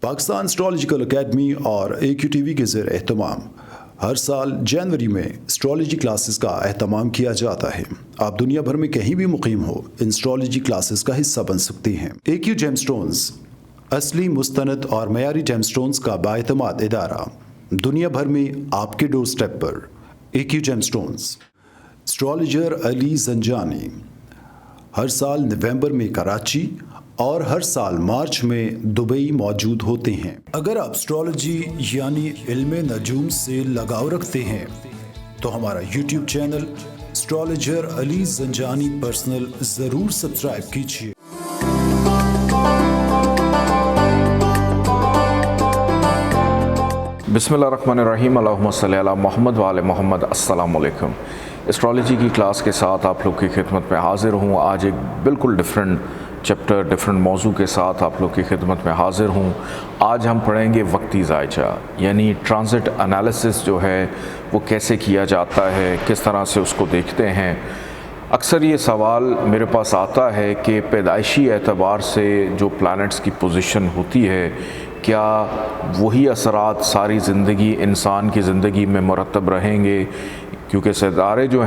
Pakistan astrological academy और AQTV के ज़ेर एहतमाम हर साल जनवरी में एस्ट्रोलॉजी क्लासेस का एहतमाम किया जाता है। आप दुनिया भर में कहीं भी मुकीम हो, इन एस्ट्रोलॉजी क्लासेस का हिस्सा बन सकते हैं। AQ जेमस्टोन्स असली, मुस्तनद और मयारी जेमस्टोन्स का बाएतमाद इदारा, दुनिया भर में आपके डोर स्टेप पर। AQ gemstones. Astrologer Ali Zanjani हर साल नवंबर में कराची और हर साल मार्च में दुबई मौजूद होते हैं। अगर आप एस्ट्रोलॉजी यानी इल्म नजूम से लगाव रखते हैं तो हमारा YouTube channel astrologer Ali Zanjani personal ज़रूर सब्सक्राइब कीजिए। बिस्मिल्लाहिर्रहमानिर्रहीम, अल्लाहुम्मा सल्ली अला मोहम्मद व आले मोहम्मद। अस्सलाम वालेकुम। एस्ट्रोलॉजी की क्लास के साथ आप लोग की खिदमत में हाज़िर हूँ। आज एक बिल्कुल डिफरेंट चैप्टर, डिफरेंट मौजू के साथ आप लोग की खिदमत में हाज़िर हूँ। आज हम पढ़ेंगे वक्ती ज़ायचा यानी ट्रांजिट एनालिसिस जो है वो कैसे किया जाता है, किस तरह से उसको देखते हैं। अक्सर ये सवाल मेरे पास आता है कि पैदाइशी एतबार से जो प्लैनेट्स की पोजीशन होती है, क्या वही असरात सारी ज़िंदगी इंसान की ज़िंदगी में मुरतब रहेंगे? क्योंकि सितारे जो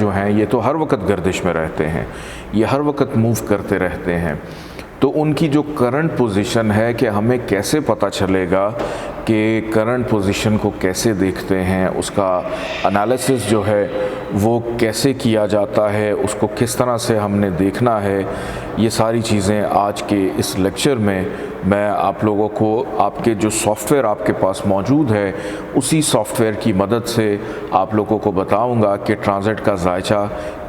हैं ये तो हर वक्त गर्दिश में रहते हैं, ये हर वक्त मूव करते रहते हैं। तो उनकी जो करंट पोजीशन है कि हमें कैसे पता चलेगा कि करंट पोजीशन को कैसे देखते हैं, उसका एनालिसिस जो है वो कैसे किया जाता है, उसको किस तरह से हमने देखना है, ये सारी चीज़ें आज के इस लेक्चर में मैं आप लोगों को आपके जो सॉफ्टवेयर आपके पास मौजूद है उसी सॉफ्टवेयर की मदद से आप लोगों को बताऊंगा कि ट्रांजिट का ज़ायचा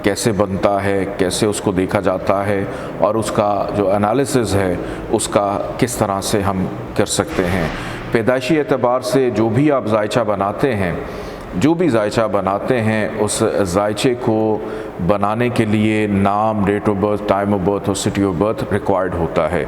कैसे बनता है, कैसे उसको देखा जाता है और उसका जो एनालिसिस है उसका किस तरह से हम कर सकते हैं। पैदाइशी एतबार से जो भी आप ज़ायचा बनाते हैं, उस ज़ायचे को बनाने के लिए नाम, date of birth, time of birth और सिटी ऑफ बर्थ रिक्वायर्ड होता है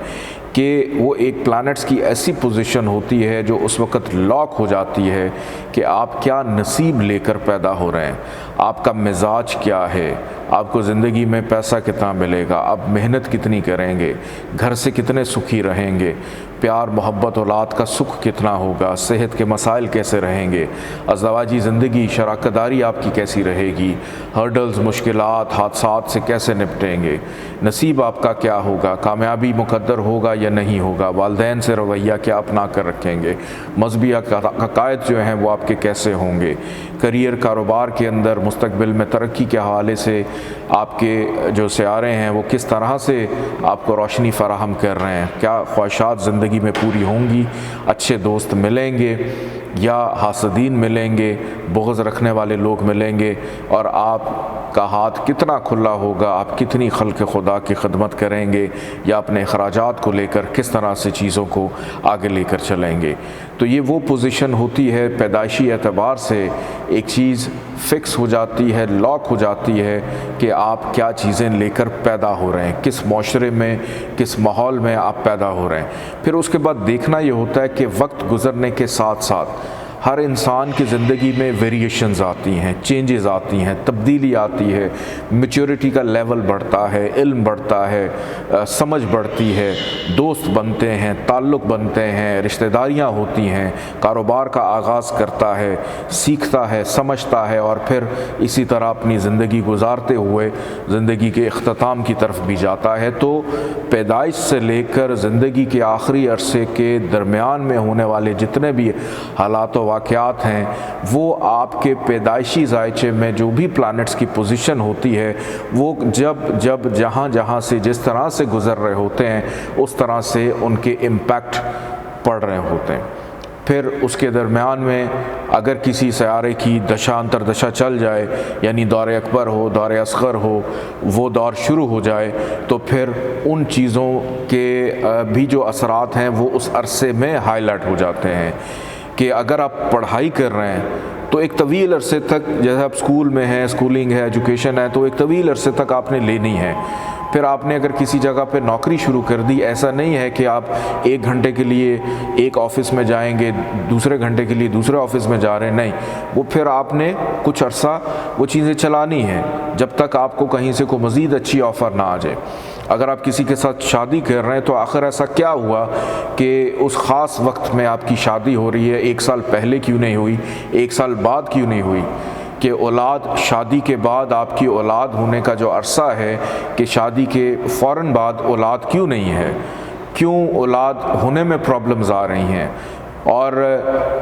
कि वो एक प्लैनेट्स की ऐसी पोजीशन होती है जो उस वक़्त लॉक हो जाती है कि आप क्या नसीब लेकर पैदा हो रहे हैं, आपका मिजाज क्या है, आपको ज़िंदगी में पैसा कितना मिलेगा, आप मेहनत कितनी करेंगे, घर से कितने सुखी रहेंगे, प्यार मोहब्बत औलाद का सुख कितना होगा, सेहत के मसाइल कैसे रहेंगे, अज़दवाजी ज़िंदगी शराकतदारी आपकी कैसी रहेगी, हर्डल्स, मुश्किलात, हादसात से कैसे निपटेंगे, नसीब आपका क्या होगा, कामयाबी मुकद्दर होगा या नहीं होगा, वालिदैन से रवैया क्या अपना कर रखेंगे, मज़हबी अक़ायद जो हैं वो आपके कैसे होंगे, करियर कारोबार के अंदर मुस्तक़बिल में तरक्की के हवाले से आपके जो सियारे हैं वो किस तरह से आपको रोशनी फ़राहम कर रहे हैं, क्या ख्वाहिशात ज़िंदगी में पूरी होंगी, अच्छे दोस्त मिलेंगे या हासदीन मिलेंगे, बुग़्ज़ रखने वाले लोग मिलेंगे और आपका हाथ कितना खुला होगा, आप कितनी खल्क़ खुदा की खिदमत करेंगे या अपने अखराजात को लेकर किस तरह से चीज़ों को आगे लेकर चलेंगे। तो ये वो पोजीशन होती है, पैदाइशी एतबार से एक चीज़ फ़िक्स हो जाती है, लॉक हो जाती है कि आप क्या चीज़ें लेकर पैदा हो रहे हैं, किस माशरे में, किस माहौल में आप पैदा हो रहे हैं। फिर उसके बाद देखना ये होता है कि वक्त गुज़रने के साथ साथ हर इंसान की ज़िंदगी में वेरिएशंस आती हैं, चेंजेस आती हैं, तब्दीली आती है, मैच्योरिटी का लेवल बढ़ता है, इल्म बढ़ता है, समझ बढ़ती है, दोस्त बनते हैं, ताल्लुक़ बनते हैं, रिश्तेदारियां होती हैं, कारोबार का आगाज़ करता है, सीखता है, समझता है और फिर इसी तरह अपनी ज़िंदगी गुजारते हुए ज़िंदगी के इख्तिताम की तरफ भी जाता है। तो पैदाइश से लेकर ज़िंदगी के आखिरी अरसे के दरमियान में होने वाले जितने भी हालात वाक़यात हैं वो आपके पैदाइशी ज़ायचे में जो भी प्लैनेट्स की पोजीशन होती है वो जब जहाँ से जिस तरह से गुज़र रहे होते हैं उस तरह से उनके इम्पैक्ट पड़ रहे होते हैं। फिर उसके दरमियान में अगर किसी सयारे की दशा अंतरदशा चल जाए, यानी दौर अकबर हो, दौर असगर हो, वो दौर शुरू हो जाए, तो फिर उन चीज़ों के भी जो असरात हैं वो उस अरसे में हाईलाइट हो जाते हैं कि अगर आप पढ़ाई कर रहे हैं तो एक तवील अरसे तक, जैसे आप स्कूल में हैं, स्कूलिंग है, एजुकेशन है, तो एक तवील अरसे तक आपने लेनी है। फिर आपने अगर किसी जगह पे नौकरी शुरू कर दी, ऐसा नहीं है कि आप 1 घंटे के लिए एक ऑफ़िस में जाएंगे, दूसरे घंटे के लिए दूसरे ऑफ़िस में जा रहे हैं, नहीं, वो फिर आपने कुछ अरसा वो चीज़ें चलानी हैं जब तक आपको कहीं से कोई मज़ीद अच्छी ऑफ़र ना आ जाए। अगर आप किसी के साथ शादी कर रहे हैं तो आखिर ऐसा क्या हुआ कि उस ख़ास वक्त में आपकी शादी हो रही है, 1 साल पहले क्यों नहीं हुई, 1 साल बाद क्यों नहीं हुई? कि औलाद शादी के बाद आपकी औलाद होने का जो अरसा है कि शादी के फ़ौरन बाद औलाद क्यों नहीं है, क्यों औलाद होने में प्रॉब्लम्स आ रही हैं? और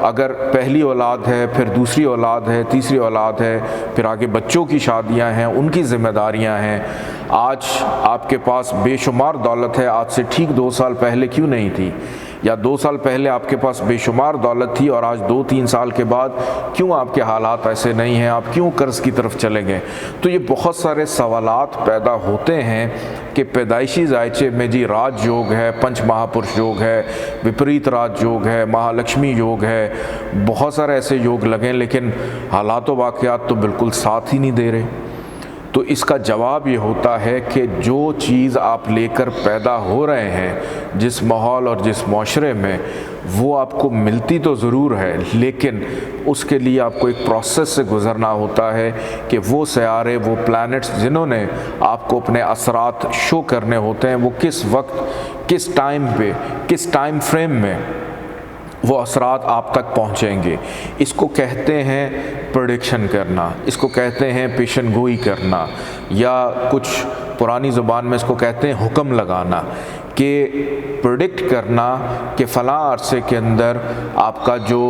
अगर पहली औलाद है, फिर दूसरी औलाद है, तीसरी औलाद है, फिर आगे बच्चों की शादियां हैं, उनकी ज़िम्मेदारियां हैं। आज आपके पास बेशुमार दौलत है, आज से ठीक 2 साल पहले क्यों नहीं थी? या 2 साल पहले आपके पास बेशुमार दौलत थी और आज 2-3 साल के बाद क्यों आपके हालात ऐसे नहीं हैं, आप क्यों कर्ज़ की तरफ चले गए? तो ये बहुत सारे सवालात पैदा होते हैं कि पैदाइशी जायचे में जी राजयोग है, पंच महापुरुष योग है, विपरीत राजयोग है, महालक्ष्मी योग है, बहुत सारे ऐसे योग लगे, लेकिन हालात व वाक़यात तो बिल्कुल साथ ही नहीं दे रहे। तो इसका जवाब ये होता है कि जो चीज़ आप लेकर पैदा हो रहे हैं जिस माहौल और जिस माशरे में, वो आपको मिलती तो ज़रूर है, लेकिन उसके लिए आपको एक प्रोसेस से गुज़रना होता है कि वो सियारे, वो प्लैनेट्स जिन्होंने आपको अपने असरात शो करने होते हैं, वो किस वक्त, किस टाइम पे, किस टाइम फ्रेम में वो असरात आप तक पहुँचेंगे। इसको कहते हैं प्रेडिक्शन करना, इसको कहते हैं पेशन गोई करना, या कुछ पुरानी ज़ुबान में इसको कहते हैं हुक्म लगाना, कि प्रेडिक्ट करना कि फ़लाँ अरसे के अंदर आपका जो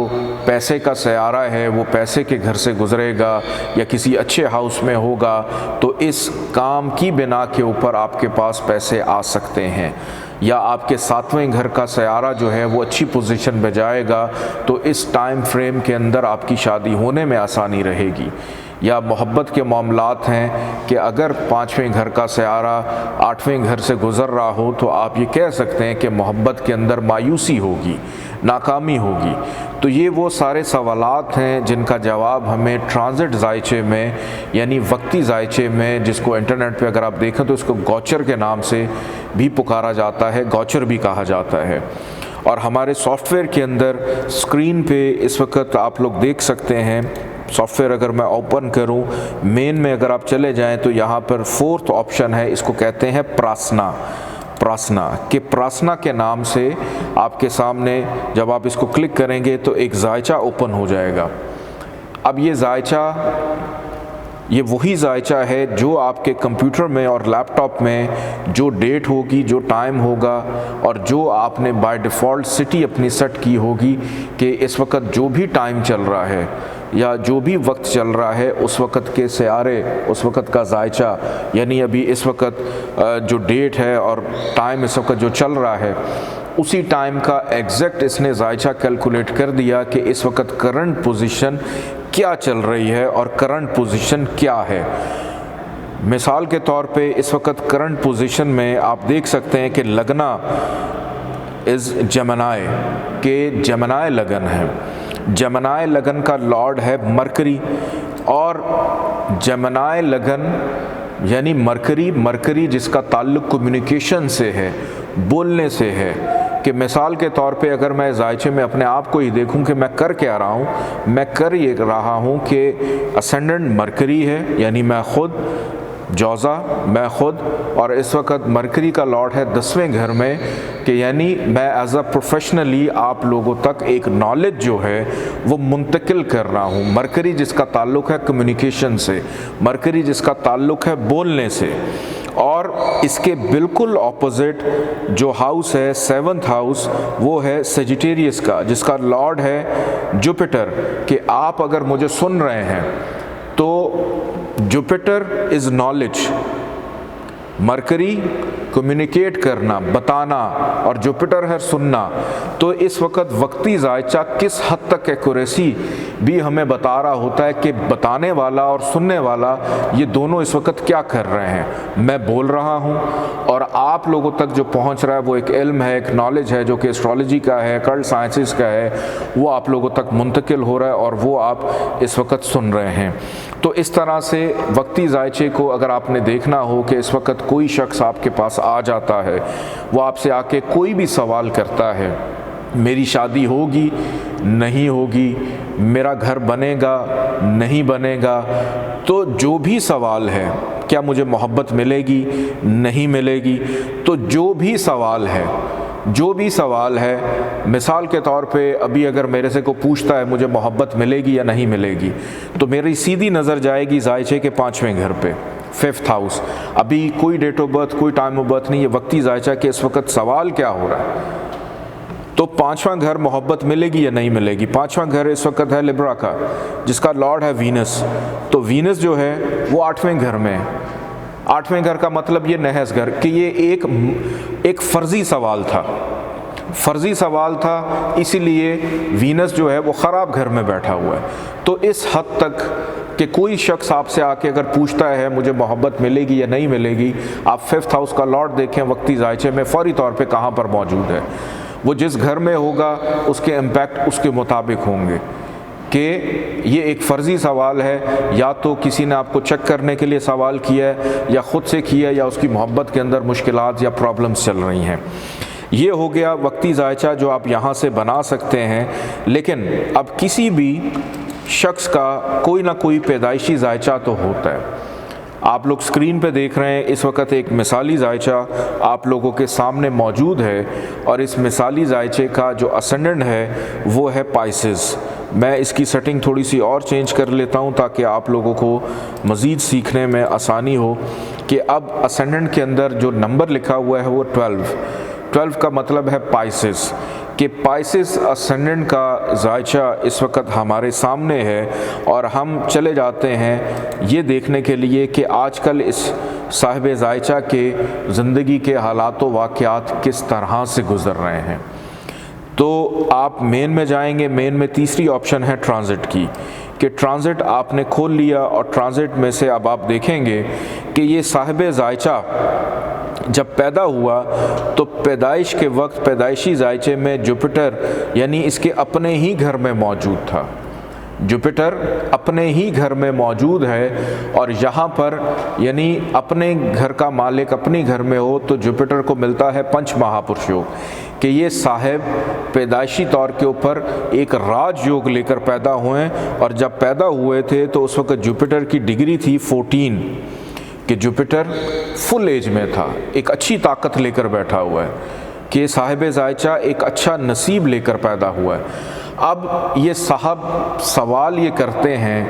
पैसे का सयारा है वो पैसे के घर से गुज़रेगा या किसी अच्छे हाउस में होगा, तो इस काम की बिना के ऊपर आपके पास पैसे आ सकते हैं। या आपके 7वें घर का सयारा जो है वो अच्छी पोजीशन में जाएगा, तो इस टाइम फ्रेम के अंदर आपकी शादी होने में आसानी रहेगी। या मोहब्बत के मामलात हैं कि अगर 5वें घर का सयारा 8वें घर से गुज़र रहा हो तो आप ये कह सकते हैं कि मोहब्बत के अंदर मायूसी होगी, नाकामी होगी। तो ये वो सारे सवालात हैं जिनका जवाब हमें ट्रांजिट जायचे में, यानी वक्ती जायचे में, जिसको इंटरनेट पे अगर आप देखें तो इसको गौचर के नाम से भी पुकारा जाता है, गौचर भी कहा जाता है। और हमारे सॉफ्टवेयर के अंदर स्क्रीन पे इस वक्त आप लोग देख सकते हैं, सॉफ्टवेयर अगर मैं ओपन करूं, मेन में अगर आप चले जाएं तो यहाँ पर 4th ऑप्शन है, इसको कहते हैं प्रार्थना। प्रार्थना के प्रार्थना के नाम से आपके सामने जब आप इसको क्लिक करेंगे तो एक जायचा ओपन हो जाएगा। अब ये जायचा, ये वही जायचा है जो आपके कंप्यूटर में और लैपटॉप में जो डेट होगी, जो टाइम होगा, और जो आपने बाय डिफ़ॉल्ट सिटी अपनी सेट की होगी कि इस वक्त जो भी टाइम चल रहा है या जो भी वक्त चल रहा है उस वक्त के सियारे, उस वक्त का जायचा, यानी अभी इस वक्त जो डेट है और टाइम इस वक्त जो चल रहा है उसी टाइम का एग्जैक्ट इसने जायचा कैलकुलेट कर दिया कि इस वक्त करंट पोजीशन क्या चल रही है और करंट पोजीशन क्या है। मिसाल के तौर पे इस वक्त करंट पोजीशन में आप देख सकते हैं कि लगना इज़ जेमिनी, के जेमिनी लगन है। जेमिनी लगन का लॉर्ड है मरकरी, और जेमिनी लगन यानी मरकरी जिसका ताल्लुक़ कम्युनिकेशन से है, बोलने से है। कि मिसाल के तौर पे अगर मैं जायचे में अपने आप को ही देखूं कि मैं कर क्या रहा हूं, मैं कर ये रहा हूं कि असेंडेंट मरकरी है, यानी मैं खुद जौज़ा, मैं खुद, और इस वक्त मरकरी का लॉर्ड है 10वें घर में, कि यानी मैं एज अ प्रोफेशनली आप लोगों तक एक नॉलेज जो है वो मुंतकिल कर रहा हूँ। मरकरी जिसका ताल्लुक़ है कम्युनिकेशन से, मरकरी जिसका ताल्लुक़ है बोलने से। और इसके बिल्कुल ऑपोजिट जो हाउस है 7th हाउस, वो है सेजिटेरियस का, जिसका लॉर्ड है जुपिटर। कि आप अगर मुझे सुन रहे हैं तो Jupiter is knowledge, mercury communicate करना, बताना, और जुपिटर है सुनना। तो इस वक्त वक्ती जायचा किस हद तक एक्यूरेसी भी हमें बता रहा होता है कि बताने वाला और सुनने वाला ये दोनों इस वक्त क्या कर रहे हैं। मैं बोल रहा हूँ और आप लोगों तक जो पहुँच रहा है वो एक इल्म है, एक नॉलेज है जो कि एस्ट्रोलॉजी का है, कर्ल साइंसेस का है, वो आप लोगों तक मुंतकिल हो रहा है और वो आप इस वक्त सुन रहे हैं। तो इस तरह से वक्ती जायचे को अगर आपने देखना हो कि इस वक्त कोई शख्स आपके पास आ जाता है, वो आपसे आके कोई भी सवाल करता है, मेरी शादी होगी नहीं होगी, मेरा घर बनेगा नहीं बनेगा, तो जो भी सवाल है क्या मुझे मोहब्बत मिलेगी, नहीं मिलेगी। तो जो भी सवाल है, मिसाल के तौर पे अभी अगर मेरे से कोई पूछता है मुझे मोहब्बत मिलेगी या नहीं मिलेगी, तो मेरी सीधी नज़र जाएगी जायचे के 5वें घर पे, 5th हाउस। अभी कोई डेट ऑफ बर्थ, कोई टाइम ऑफ बर्थ नहीं, ये वक्ती जायचा के इस वक्त सवाल क्या हो रहा है। तो 5वां घर मोहब्बत मिलेगी या नहीं मिलेगी। 5वां घर इस वक्त है लिब्रा का, जिसका लॉर्ड है वीनस। तो वीनस जो है वो 8वें घर में है। 8वें घर का मतलब ये नहस घर, कि ये एक फ़र्ज़ी सवाल था, इसीलिए वीनस जो है वो ख़राब घर में बैठा हुआ है। तो इस हद तक कि कोई शख्स आपसे आके अगर पूछता है मुझे मोहब्बत मिलेगी या नहीं मिलेगी, आप 5th हाउस का लॉर्ड देखें वक्ती जायचे में फ़ौरी तौर पे कहाँ पर मौजूद है। वो जिस घर में होगा उसके इम्पैक्ट उसके मुताबिक होंगे कि ये एक फ़र्ज़ी सवाल है, या तो किसी ने आपको चेक करने के लिए सवाल किया है, या ख़ुद से किया है, या उसकी मोहब्बत के अंदर मुश्किलात या प्रॉब्लम्स चल रही हैं। ये हो गया वक्ती जायचा जो आप यहाँ से बना सकते हैं। लेकिन अब किसी भी शख्स का कोई ना कोई पैदाइशी जायचा तो होता है। आप लोग स्क्रीन पे देख रहे हैं इस वक्त एक मिसाली जायचा आप लोगों के सामने मौजूद है, और इस मिसाली जायचे का जो असेंडेंट है वो है पाइसेस। मैं इसकी सेटिंग थोड़ी सी और चेंज कर लेता हूँ ताकि आप लोगों को मज़ीद सीखने में आसानी हो कि अब असेंडेंट के अंदर जो नंबर लिखा हुआ है वो 12 का मतलब है पाइसेस, कि पाइसेस असेंडेंट का जायचा इस वक्त हमारे सामने है। और हम चले जाते हैं ये देखने के लिए कि आजकल इस साहिब जायचा के ज़िंदगी के हालात व वाक़यात किस तरह से गुज़र रहे हैं। तो आप मेन में जाएंगे, मेन में तीसरी ऑप्शन है ट्रांजिट की, कि ट्रांजिट आपने खोल लिया, और ट्रांजिट में से अब आप देखेंगे कि ये साहिब जायचा जब पैदा हुआ तो पैदाइश के वक्त पैदाइशी जायचे में जुपिटर यानी इसके अपने ही घर में मौजूद था। जुपिटर अपने ही घर में मौजूद है, और यहाँ पर यानी अपने घर का मालिक अपने घर में हो तो जुपिटर को मिलता है पंच महापुरुष योग, कि ये साहिब पैदाइशी तौर के ऊपर एक राज योग लेकर पैदा हुए। और जब पैदा हुए थे तो उस वक्त जुपिटर की डिग्री थी 14, कि जुपिटर फुल एज में था, एक अच्छी ताकत लेकर बैठा हुआ है, कि साहिब जायचा एक अच्छा नसीब लेकर पैदा हुआ है। अब ये साहब सवाल ये करते हैं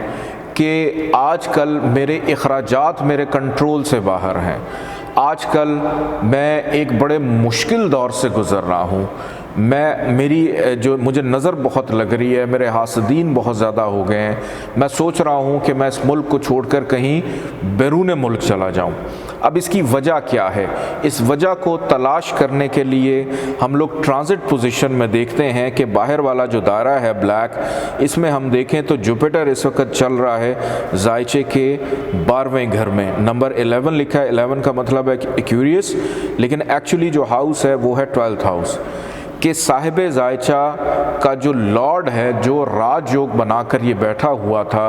कि आजकल मेरे अखराजात मेरे कंट्रोल से बाहर हैं, आजकल मैं एक बड़े मुश्किल दौर से गुज़र रहा हूँ, मुझे नज़र बहुत लग रही है, मेरे हासदीन बहुत ज़्यादा हो गए हैं, मैं सोच रहा हूँ कि मैं इस मुल्क को छोड़कर कहीं बैरून मुल्क चला जाऊँ। अब इसकी वजह क्या है? इस वजह को तलाश करने के लिए हम लोग ट्रांजिट पोजीशन में देखते हैं कि बाहर वाला जो दायरा है ब्लैक, इसमें हम देखें तो जुपिटर इस वक्त चल रहा है जायचे के 12वें घर में, नंबर 11 लिखा है। 11 का मतलब है एक्यूरियस, लेकिन एक्चुअली जो हाउस है वो है 12th हाउस, कि साहिब जायचा का जो लॉर्ड है, जो राजयोग बनाकर ये बैठा हुआ था,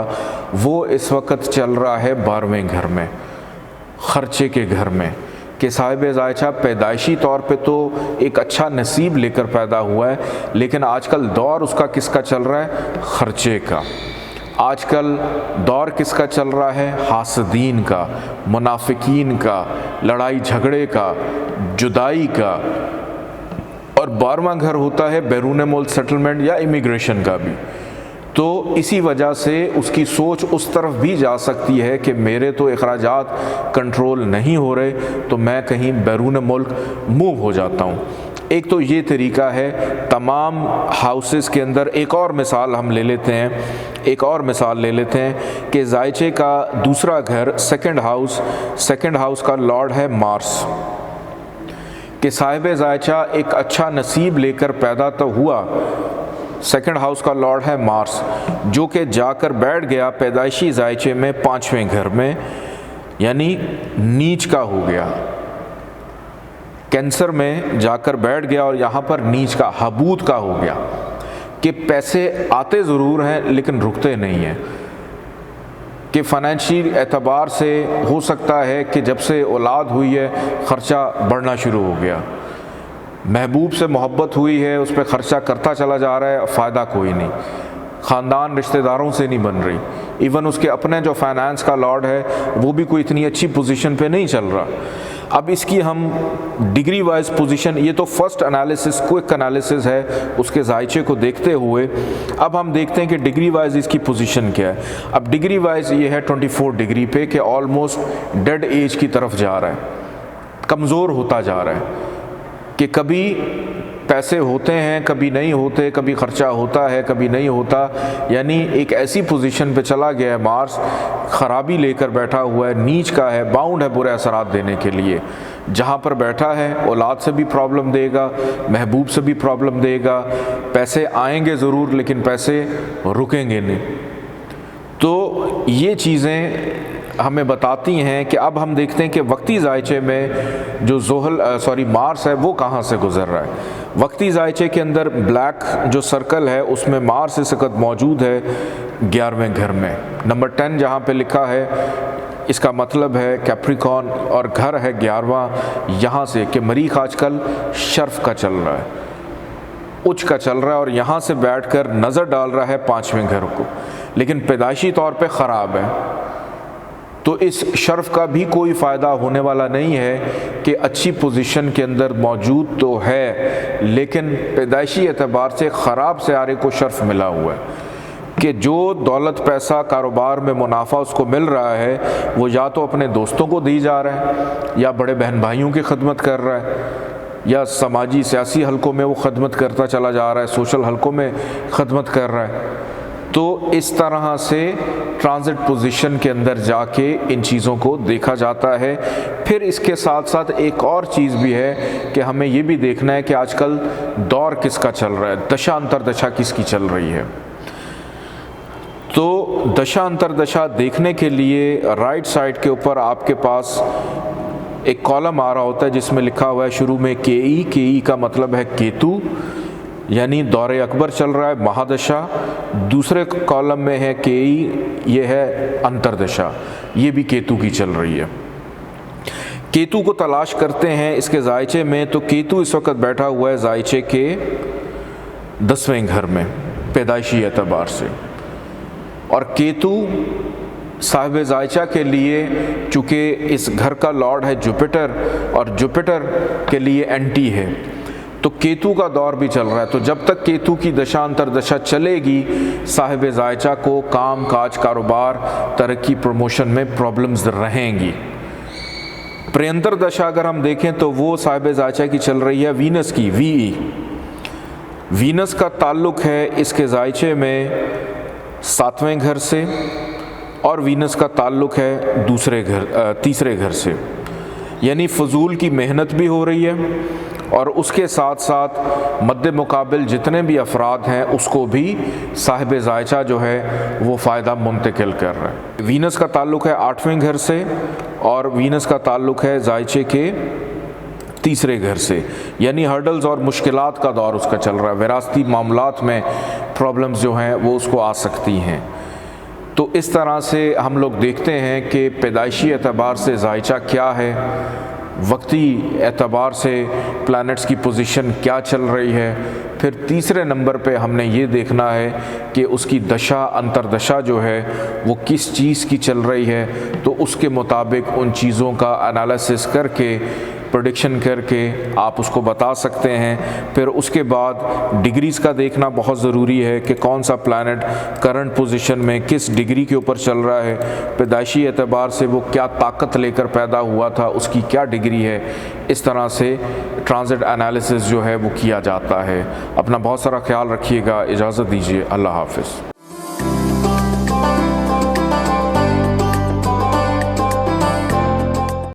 वो इस वक्त चल रहा है 12वें घर में, खर्चे के घर में, कि साहिब जायचा पैदाइशी तौर पे तो एक अच्छा नसीब लेकर पैदा हुआ है, लेकिन आजकल दौर उसका किसका चल रहा है? खर्चे का। आजकल दौर किसका चल रहा है? हासदीन का, मुनाफिकीन का, लड़ाई झगड़े का, जुदाई का। और 12वां घर होता है बैरून मुल्क सेटलमेंट या इमिग्रेशन का भी। तो इसी वजह से उसकी सोच उस तरफ भी जा सकती है कि मेरे तो अखराजात कंट्रोल नहीं हो रहे, तो मैं कहीं बैरून मुल्क मूव हो जाता हूँ। एक तो ये तरीका है। तमाम हाउसेस के अंदर एक और मिसाल हम ले लेते हैं, कि जायचे का दूसरा घर सेकंड हाउस का लॉर्ड है मार्स, कि साहिब जायचा एक अच्छा नसीब लेकर पैदा तो हुआ, सेकंड हाउस का लॉर्ड है मार्स, जो कि जाकर बैठ गया पैदाइशी जायचे में 5वें घर में, यानी नीच का हो गया, कैंसर में जाकर बैठ गया और यहाँ पर नीच का, हबूत का हो गया, कि पैसे आते ज़रूर हैं लेकिन रुकते नहीं हैं, कि फ़ाइनेंशियल एतबार से हो सकता है कि जब से औलाद हुई है ख़र्चा बढ़ना शुरू हो गया, महबूब से मोहब्बत हुई है, उस पर ख़र्चा करता चला जा रहा है, फ़ायदा कोई नहीं, ख़ानदान रिश्तेदारों से नहीं बन रही, इवन उसके अपने जो फाइनेंस का लॉर्ड है वो भी कोई इतनी अच्छी पोजीशन पे नहीं चल रहा। अब इसकी हम डिग्री वाइज पोजीशन, ये तो फर्स्ट एनालिसिस, क्विक एनालिसिस है उसके जायचे को देखते हुए। अब हम देखते हैं कि डिग्री वाइज इसकी पोजीशन क्या है। अब डिग्री वाइज ये है 24 डिग्री पे कि ऑलमोस्ट डेड एज की तरफ जा रहा है, कमज़ोर होता जा रहा है कि कभी पैसे होते हैं, कभी नहीं होते, कभी ख़र्चा होता है, कभी नहीं होता। यानी एक ऐसी पोजीशन पे चला गया है मार्स, ख़राबी लेकर बैठा हुआ है, नीच का है, बाउंड है बुरे असरात देने के लिए। जहाँ पर बैठा है औलाद से भी प्रॉब्लम देगा, महबूब से भी प्रॉब्लम देगा, पैसे आएंगे ज़रूर लेकिन पैसे रुकेंगे नहीं। तो ये चीज़ें हमें बताती हैं कि अब हम देखते हैं कि वक्ती जायचे में जो मार्स है वो कहाँ से गुज़र रहा है। वक्ती जायचे के अंदर ब्लैक जो सर्कल है उसमें मार्स इस वक्त मौजूद है 11वें घर में, नंबर 10 जहाँ पे लिखा है, इसका मतलब है कैप्रिकॉर्न, और घर है 11वां। यहाँ से कि मरीख आजकल शर्फ का चल रहा है, उच्च का चल रहा है, और यहाँ से बैठकर नज़र डाल रहा है 5वें घर को, लेकिन पैदाइशी तौर पे ख़राब है। तो इस शर्फ का भी कोई फ़ायदा होने वाला नहीं है कि अच्छी पोजीशन के अंदर मौजूद तो है लेकिन पैदाइशी एतबार से ख़राब सियारे को शर्फ मिला हुआ है कि जो दौलत पैसा कारोबार में मुनाफा उसको मिल रहा है वो या तो अपने दोस्तों को दी जा रहा है, या बड़े बहन भाइयों की खिदमत कर रहा है, या समाजी सियासी हलकों में वो खिदमत करता चला जा रहा है, सोशल हलकों में खिदमत कर रहा है। तो इस तरह से ट्रांजिट पोजीशन के अंदर जाके इन चीज़ों को देखा जाता है। फिर इसके साथ साथ एक और चीज़ भी है कि हमें ये भी देखना है कि आजकल दौर किसका चल रहा है, दशा अंतरदशा किसकी चल रही है। तो दशा अंतरदशा देखने के लिए राइट साइड के ऊपर आपके पास एक कॉलम आ रहा होता है जिसमें लिखा हुआ है शुरू में केई, केई का मतलब है केतु, यानी दौरे अकबर चल रहा है, महादशा। दूसरे कॉलम में है केई, ये है अंतरदशा, ये भी केतु की चल रही है। केतु को तलाश करते हैं इसके जायचे में, तो केतु इस वक्त बैठा हुआ है जायचे के 10वें घर में पैदाइशी एतबार से, और केतु साहिब जायचा के लिए चूँकि इस घर का लॉर्ड है जुपिटर, और जुपिटर के लिए एंटी है, तो केतु का दौर भी चल रहा है। तो जब तक केतु की दशा अंतरदशा चलेगी साहिब जायचा को काम काज, कारोबार, तरक्की, प्रमोशन में प्रॉब्लम्स रहेंगी। प्रियंतर दशा अगर हम देखें तो वो साहिब जायचा की चल रही है वीनस की, वीई। वीनस का ताल्लुक है इसके जायचे में 7वें घर से, और वीनस का ताल्लुक है तीसरे घर से, यानी फजूल की मेहनत भी हो रही है, और उसके साथ साथ मद्दे मुकाबिल जितने भी अफराद हैं उसको भी साहिब जायचा जो है वो फ़ायदा मुंतकिल कर रहा है। वीनस का ताल्लुक है 8वें घर से, और वीनस का ताल्लुक है जायचे के तीसरे घर से, यानी हर्डल्स और मुश्किलात का दौर उसका चल रहा है। विरासती मामलात में प्रॉब्लम्स जो हैं वो उसको आ सकती हैं। तो इस तरह से हम लोग देखते हैं कि पैदाइशी एतबार से जायचा क्या है, वक्ती एतबार से प्लैनेट्स की पोजीशन क्या चल रही है। फिर तीसरे नंबर पे हमने ये देखना है कि उसकी दशा अंतरदशा जो है वो किस चीज़ की चल रही है, तो उसके मुताबिक उन चीज़ों का एनालिसिस करके, प्रेडिक्शन करके आप उसको बता सकते हैं। फिर उसके बाद डिग्रीज़ का देखना बहुत ज़रूरी है कि कौन सा प्लैनेट करंट पोजीशन में किस डिग्री के ऊपर चल रहा है, पैदाइशी एतबार से वो क्या ताकत लेकर पैदा हुआ था, उसकी क्या डिग्री है। इस तरह से ट्रांजिट एनालिसिस जो है वो किया जाता है। अपना बहुत सारा ख्याल रखिएगा, इजाज़त दीजिए, अल्लाह हाफ़िज़।